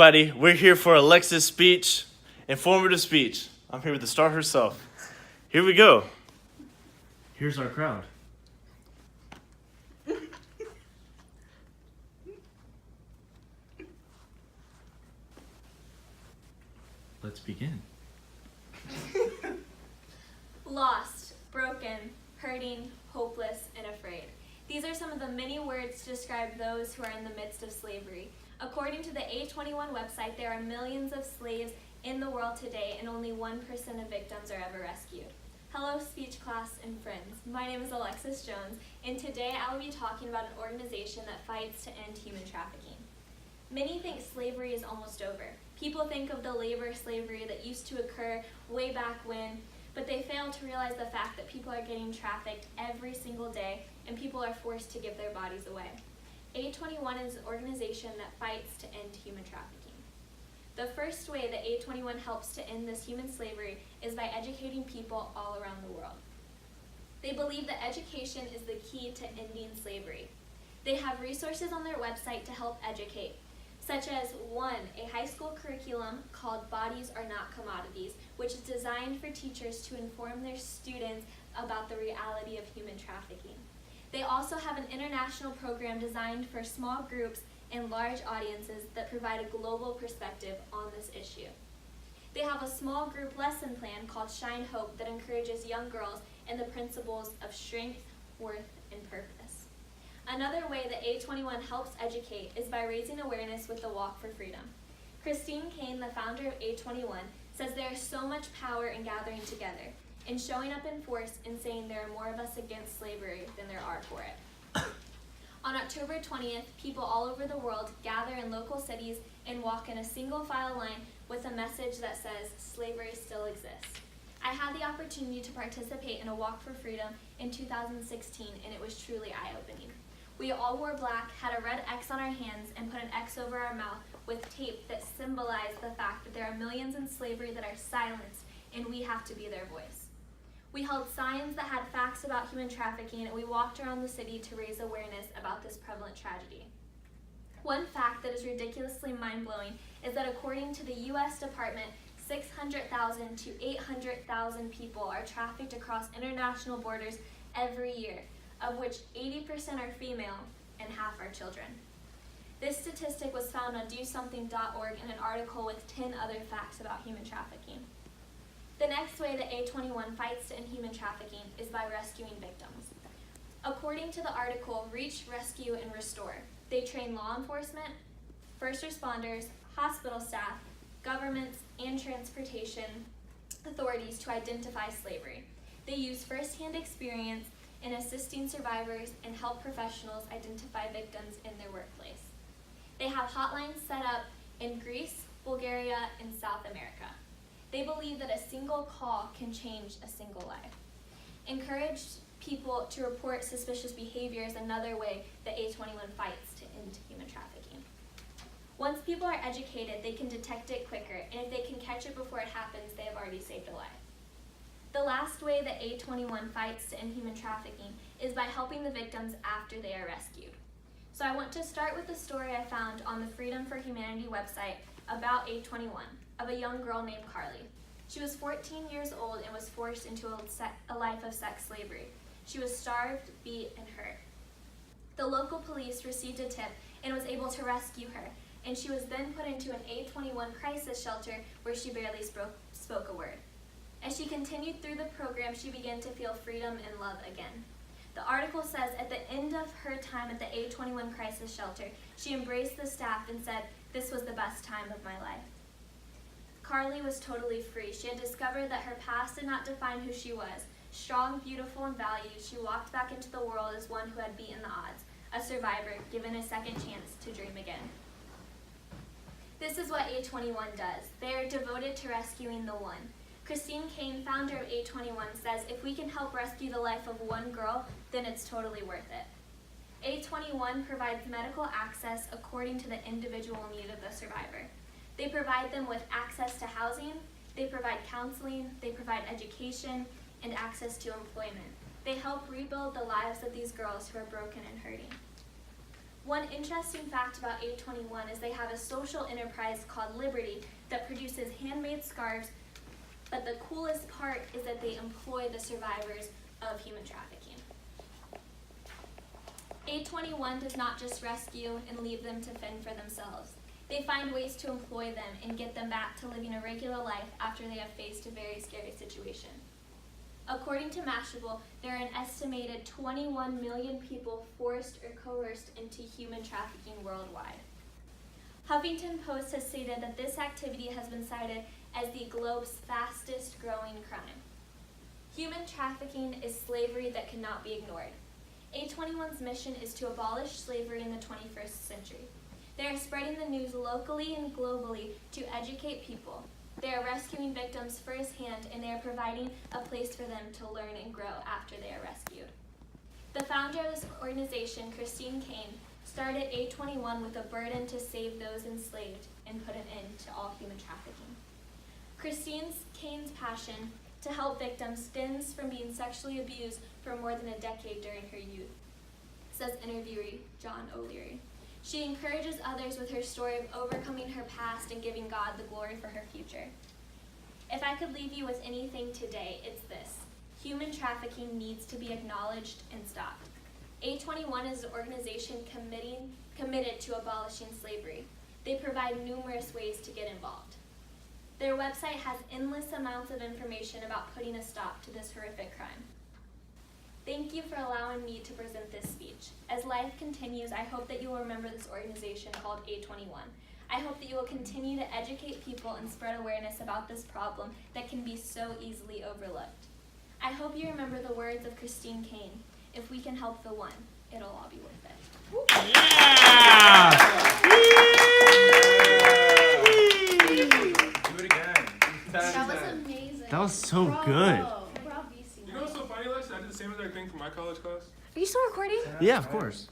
everybody. We're here for Alexa's speech, informative speech. I'm here with the star herself. Here we go. Here's our crowd. Let's begin. Lost, broken, hurting, hopeless, and afraid. These are some of the many words to describe those who are in the midst of slavery. According to the A21 website, there are millions of slaves in the world today, and only 1% of victims are ever rescued. Hello, speech class and friends. My name is Alexis Jones, and today I will be talking about an organization that fights to end human trafficking. Many think slavery is almost over. People think of the labor slavery that used to occur way back when, but they fail to realize the fact that people are getting trafficked every single day and people are forced to give their bodies away. A21 is an organization that fights to end human trafficking. The first way that A21 helps to end this human slavery is by educating people all around the world. They believe that education is the key to ending slavery. They have resources on their website to help educate, such as 1, a high school curriculum called Bodies Are Not Commodities, which is designed for teachers to inform their students about the reality of human trafficking. They also have an international program designed for small groups and large audiences that provide a global perspective on this issue. They have a small group lesson plan called Shine Hope that encourages young girls in the principles of strength, worth, and purpose. Another way that A21 helps educate is by raising awareness with the Walk for Freedom. Christine Caine, the founder of A21, says there is so much power in gathering together, in showing up in force and saying there are more of us against slavery than there are for it. On October 20th, people all over the world gather in local cities and walk in a single file line with a message that says, slavery still exists. I had the opportunity to participate in a Walk for Freedom in 2016, and it was truly eye-opening. We all wore black, had a red X on our hands, and put an X over our mouth with tape that symbolized the fact that there are millions in slavery that are silenced, and we have to be their voice. We held signs that had facts about human trafficking, and we walked around the city to raise awareness about this prevalent tragedy. One fact that is ridiculously mind-blowing is that according to the U.S. Department, 600,000 to 800,000 people are trafficked across international borders every year, of which 80% are female and half are children. This statistic was found on DoSomething.org in an article with 10 other facts about human trafficking. The next way that A21 fights to end human trafficking is by rescuing victims. According to the article, Reach, Rescue, and Restore, they train law enforcement, first responders, hospital staff, governments, and transportation authorities to identify slavery. They use first-hand experience in assisting survivors and help professionals identify victims in their workplace. They have hotlines set up in Greece, Bulgaria, and South America. They believe that a single call can change a single life. Encourage people to report suspicious behavior is another way that A21 fights to end human trafficking. Once people are educated, they can detect it quicker, and if they can catch it before it happens, they have already saved a life. The last way that A21 fights to end human trafficking is by helping the victims after they are rescued. So I want to start with the story I found on the Freedom for Humanity website about A21 of a young girl named Carly. She was 14 years old and was forced into a life of sex slavery. She was starved, beat, and hurt. The local police received a tip and was able to rescue her, and she was then put into an A21 crisis shelter where she barely spoke a word. As she continued through the program, she began to feel freedom and love again. The article says at the end of her time at the A21 crisis shelter, she embraced the staff and said, "This was the best time of my life." Carly was totally free. She had discovered that her past did not define who she was. Strong, beautiful, and valued, she walked back into the world as one who had beaten the odds, a survivor given a second chance to dream again. This is what A21 does. They are devoted to rescuing the one. Christine Caine, founder of A21, says if we can help rescue the life of one girl, then it's totally worth it. A21 provides medical access according to the individual need of the survivor. They provide them with access to housing, they provide counseling, they provide education, and access to employment. They help rebuild the lives of these girls who are broken and hurting. One interesting fact about A21 is they have a social enterprise called Liberty that produces handmade scarves, but the coolest part is that they employ the survivors of human trafficking. A21 does not just rescue and leave them to fend for themselves. They find ways to employ them and get them back to living a regular life after they have faced a very scary situation. According to Mashable, there are an estimated 21 million people forced or coerced into human trafficking worldwide. Huffington Post has stated that this activity has been cited as the globe's fastest growing crime. Human trafficking is slavery that cannot be ignored. A21's mission is to abolish slavery in the 21st century. They are spreading the news locally and globally to educate people. They are rescuing victims firsthand, and they are providing a place for them to learn and grow after they are rescued. The founder of this organization, Christine Caine, started A21 with a burden to save those enslaved and put an end to all human trafficking. Christine Caine's passion to help victims stems from being sexually abused for more than a decade during her youth, says interviewee John O'Leary. She encourages others with her story of overcoming her past and giving God the glory for her future. If I could leave you with anything today, it's this: human trafficking needs to be acknowledged and stopped. A21 is an organization committed to abolishing slavery. They provide numerous ways to get involved. Their website has endless amounts of information about putting a stop to this horrific crime. Thank you for allowing me to present this speech. As life continues, I hope that you will remember this organization called A21. I hope that you will continue to educate people and spread awareness about this problem that can be so easily overlooked. I hope you remember the words of Christine Caine: if we can help the one, it'll all be worth it. Yeah! Do it again. That was amazing. That was so Bravo. good. Bravo, BC. You know what's so funny, Lex? I did the same exact thing for my college class. Are you still recording? Yeah, of course.